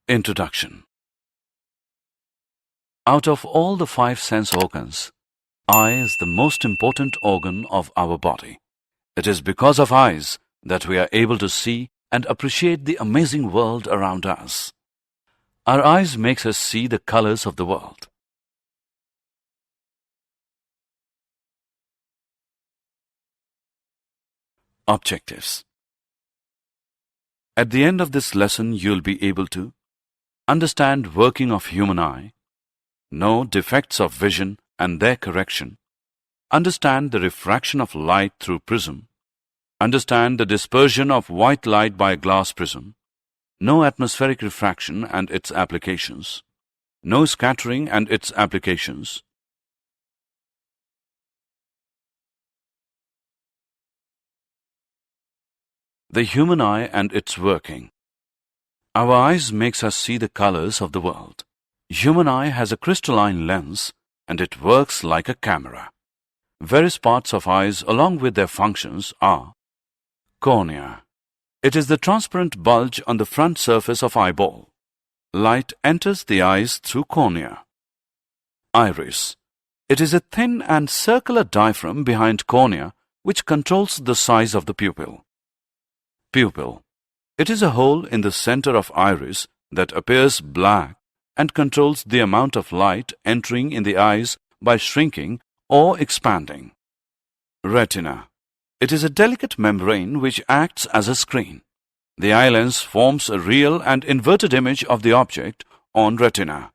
Introduction. Out of all the 5 sense organs, eye is the most important organ of our body. It is because of eyes that we are able to see and appreciate the amazing world around us. Our eyes makes us see the colors of the world. Objectives. At the end of this lesson, you'll be able to understand working of human eye, know defects of vision and their correction, understand the refraction of light through prism, understand the dispersion of white light by a glass prism, know atmospheric refraction and its applications, know scattering and its applications, the human eye and its working. Our eyes makes us see the colors of the world. Human eye has a crystalline lens and it works like a camera. Various parts of eyes along with their functions are cornea. It is the transparent bulge on the front surface of eyeball. Light enters the eyes through cornea. Iris. It is a thin and circular diaphragm behind cornea which controls the size of the pupil. Pupil. It is a hole in the center of iris that appears black and controls the amount of light entering in the eyes by shrinking or expanding. Retina. It is a delicate membrane which acts as a screen. The eye lens forms a real and inverted image of the object on retina.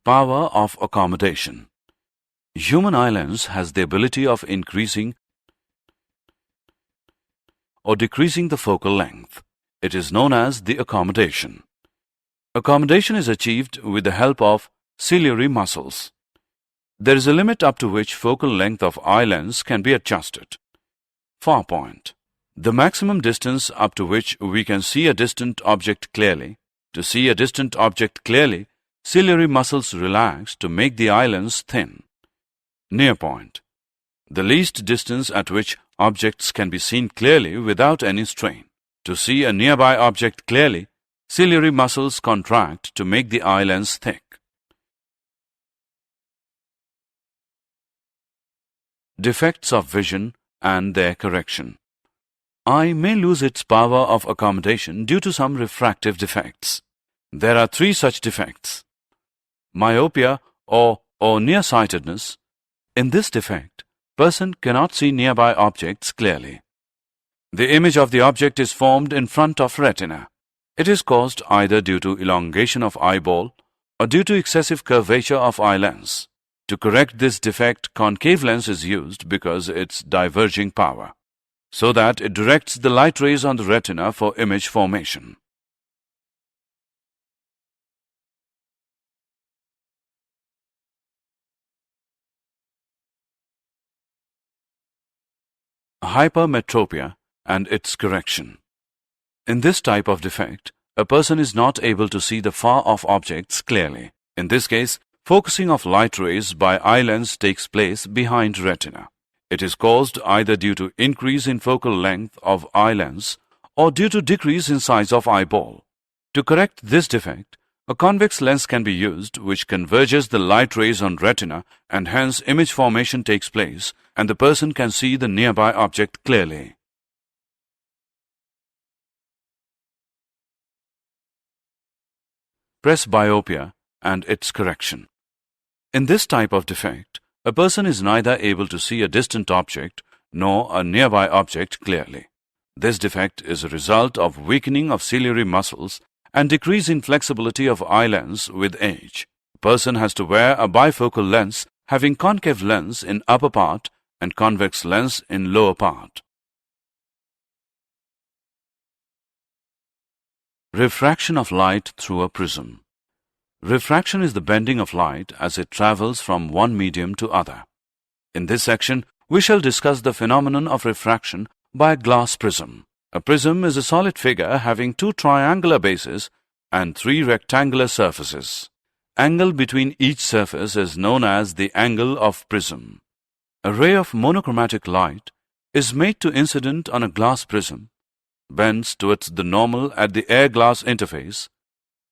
Power of accommodation. Human eye lens has the ability of increasing or decreasing the focal length. It is known as the accommodation. Accommodation is achieved with the help of ciliary muscles. There is a limit up to which focal length of eye lens can be adjusted. Far point. The maximum distance up to which we can see a distant object clearly. To see a distant object clearly, ciliary muscles relax to make the eye lens thin. Near point. The least distance at which objects can be seen clearly without any strain. To see a nearby object clearly, ciliary muscles contract to make the eye lens thick. Defects of vision and their correction. Eye may lose its power of accommodation due to some refractive defects. There are 3 such defects. Myopia or nearsightedness. In this defect, person cannot see nearby objects clearly. The image of the object is formed in front of retina. It is caused either due to elongation of eyeball or due to excessive curvature of eye lens. To correct this defect, concave lens is used because its diverging power, so that it directs the light rays on the retina for image formation. Hypermetropia and its correction. In this type of defect, a person is not able to see the far-off objects clearly. In this case, focusing of light rays by eye lens takes place behind retina. It is caused either due to increase in focal length of eye lens or due to decrease in size of eyeball. To correct this defect, a convex lens can be used which converges the light rays on retina and hence image formation takes place and the person can see the nearby object clearly. Presbyopia and its correction. In this type of defect, a person is neither able to see a distant object nor a nearby object clearly. This defect is a result of weakening of ciliary muscles and decrease in flexibility of eye lens with age. A person has to wear a bifocal lens having concave lens in upper part and convex lens in lower part. Refraction of light through a prism. Refraction is the bending of light as it travels from one medium to other. In this section, we shall discuss the phenomenon of refraction by a glass prism. A prism is a solid figure having 2 triangular bases and 3 rectangular surfaces. Angle between each surface is known as the angle of prism. A ray of monochromatic light is made to incident on a glass prism, bends towards the normal at the air-glass interface,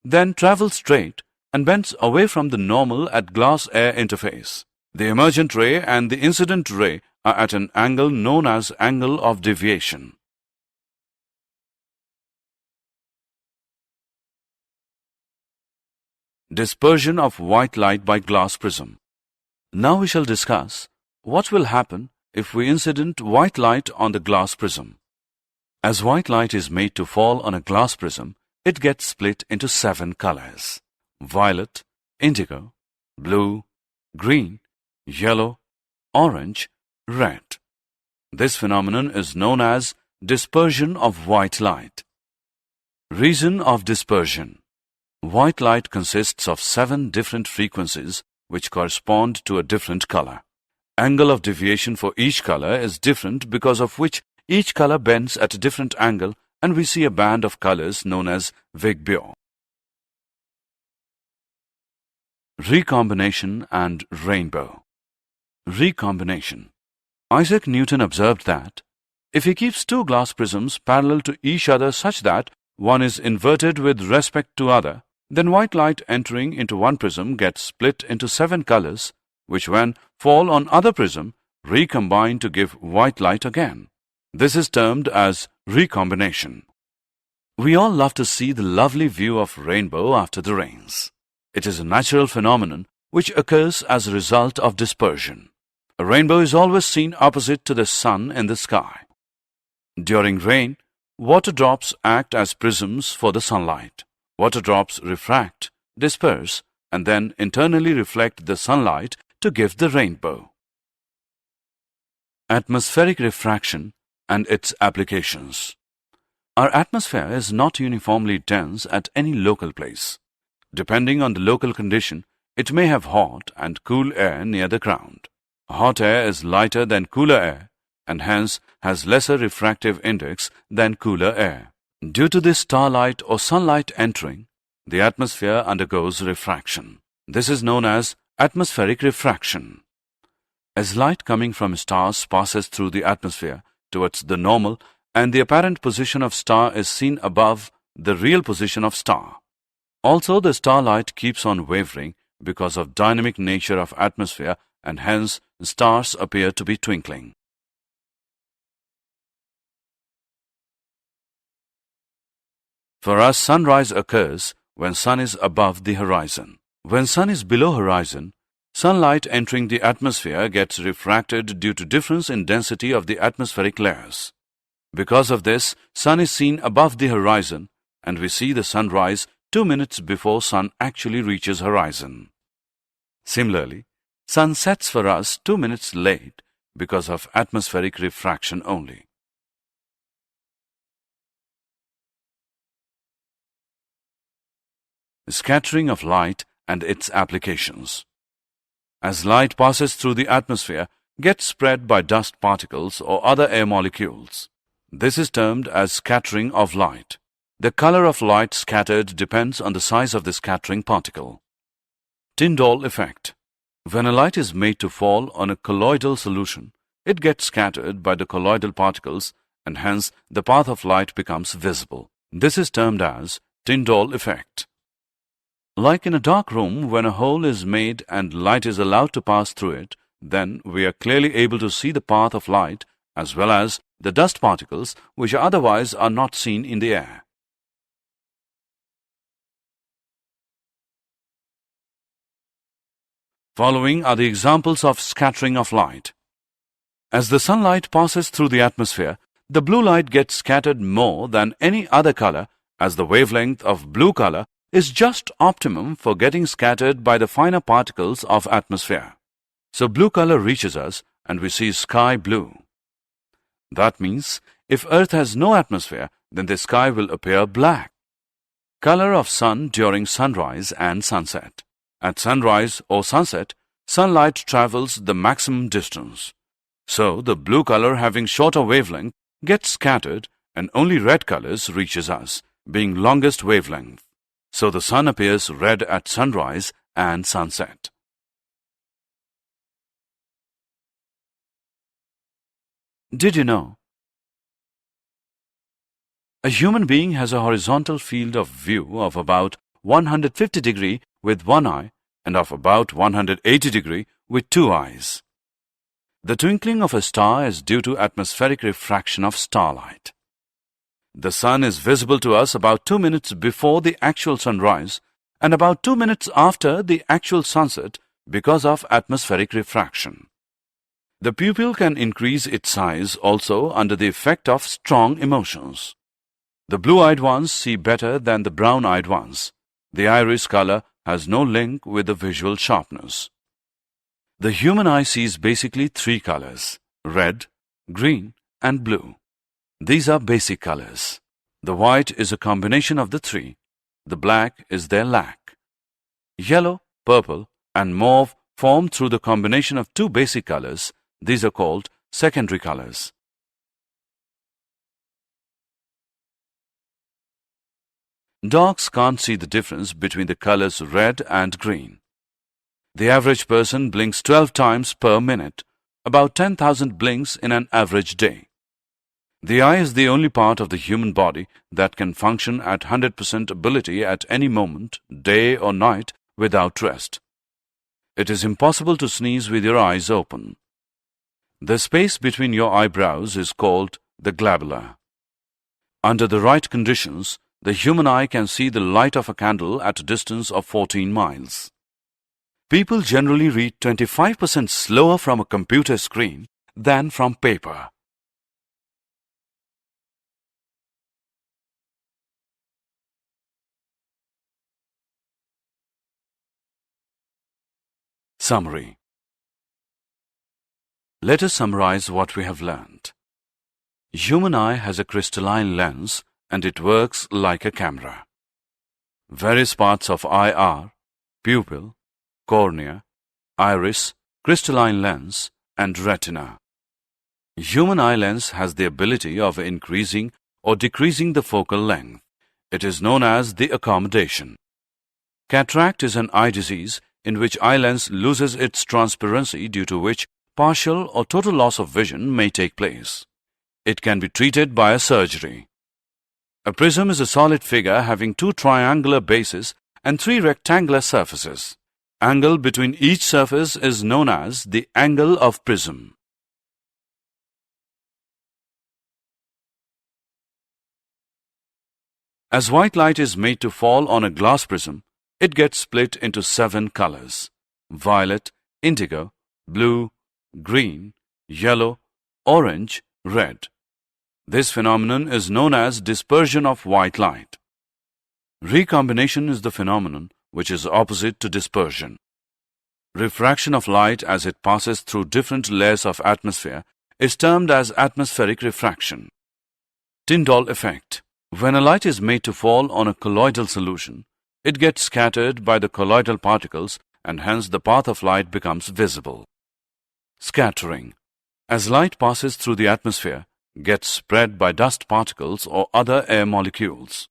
then travels straight and bends away from the normal at glass-air interface. The emergent ray and the incident ray are at an angle known as angle of deviation. Dispersion of white light by glass prism. Now we shall discuss what will happen if we incident white light on the glass prism. As white light is made to fall on a glass prism, it gets split into 7 colors: violet, indigo, blue, green, yellow, orange, red. This phenomenon is known as dispersion of white light. Reason of dispersion. White light consists of 7 different frequencies which correspond to a different color. Angle of deviation for each color is different, because of which each color bends at a different angle, and we see a band of colors known as Vigbio. Recombination and rainbow. Recombination. Isaac Newton observed that if he keeps 2 glass prisms parallel to each other such that one is inverted with respect to other, then white light entering into one prism gets split into 7 colors, which when fall on other prism recombine to give white light again. This is termed as recombination. We all love to see the lovely view of rainbow after the rains. It is a natural phenomenon which occurs as a result of dispersion. A rainbow is always seen opposite to the sun in the sky. During rain, water drops act as prisms for the sunlight. Water drops refract, disperse, and then internally reflect the sunlight to give the rainbow. Atmospheric refraction and its applications. Our atmosphere is not uniformly dense at any local place. Depending on the local condition, it may have hot and cool air near the ground. Hot air is lighter than cooler air and hence has lesser refractive index than cooler air. Due to this starlight or sunlight entering, the atmosphere undergoes refraction. This is known as atmospheric refraction. As light coming from stars passes through the atmosphere towards the normal, and the apparent position of star is seen above the real position of star. Also, the starlight keeps on wavering because of dynamic nature of atmosphere, and hence stars appear to be twinkling. For us, sunrise occurs when sun is above the horizon. When sun is below horizon, sunlight entering the atmosphere gets refracted due to difference in density of the atmospheric layers. Because of this, sun is seen above the horizon, and we see the sunrise 2 minutes before sun actually reaches horizon. Similarly, sun sets for us 2 minutes late because of atmospheric refraction only. Scattering of light and its applications. As light passes through the atmosphere, gets spread by dust particles or other air molecules. This is termed as scattering of light. The color of light scattered depends on the size of the scattering particle. Tyndall effect. When a light is made to fall on a colloidal solution, it gets scattered by the colloidal particles, and hence the path of light becomes visible. This is termed as Tyndall effect. Like in a dark room, when a hole is made and light is allowed to pass through it, then we are clearly able to see the path of light as well as the dust particles which otherwise are not seen in the air. Following are the examples of scattering of light. As the sunlight passes through the atmosphere, the blue light gets scattered more than any other color, as the wavelength of blue color is just optimum for getting scattered by the finer particles of atmosphere. So blue color reaches us and we see sky blue. That means if Earth has no atmosphere, then the sky will appear black. Color of sun during sunrise and sunset. At sunrise or sunset, sunlight travels the maximum distance. So the blue color having shorter wavelength gets scattered and only red colors reaches us, being longest wavelength. So the sun appears red at sunrise and sunset. Did you know? A human being has a horizontal field of view of about 150 degree with one eye and of about 180 degree with two eyes. The twinkling of a star is due to atmospheric refraction of starlight. The sun is visible to us about 2 minutes before the actual sunrise and about 2 minutes after the actual sunset because of atmospheric refraction. The pupil can increase its size also under the effect of strong emotions. The blue-eyed ones see better than the brown-eyed ones. The iris color has no link with the visual sharpness. The human eye sees basically three colors: red, green, and blue. These are basic colors. The white is a combination of the three. The black is their lack. Yellow, purple, and mauve form through the combination of two basic colors. These are called secondary colors. Dogs can't see the difference between the colors red and green. The average person blinks 12 times per minute, about 10,000 blinks in an average day. The eye is the only part of the human body that can function at 100% ability at any moment, day or night, without rest. It is impossible to sneeze with your eyes open. The space between your eyebrows is called the glabella. Under the right conditions, the human eye can see the light of a candle at a distance of 14 miles. People generally read 25% slower from a computer screen than from paper. Summary. Let us summarize what we have learned. Human eye has a crystalline lens and it works like a camera. Various parts of eye are pupil, cornea, iris, crystalline lens, and retina. Human eye lens has the ability of increasing or decreasing the focal length. It is known as the accommodation. Cataract is an eye disease in which eye lens loses its transparency, due to which partial or total loss of vision may take place. It can be treated by a surgery. A prism is a solid figure having two triangular bases and three rectangular surfaces. Angle between each surface is known as the angle of prism. As white light is made to fall on a glass prism, it gets split into 7 colors: violet, indigo, blue, green, yellow, orange, red. This phenomenon is known as dispersion of white light. Recombination is the phenomenon which is opposite to dispersion. Refraction of light as it passes through different layers of atmosphere is termed as atmospheric refraction. Tyndall effect. When a light is made to fall on a colloidal solution, it gets scattered by the colloidal particles and hence the path of light becomes visible. Scattering. As light passes through the atmosphere, gets spread by dust particles or other air molecules.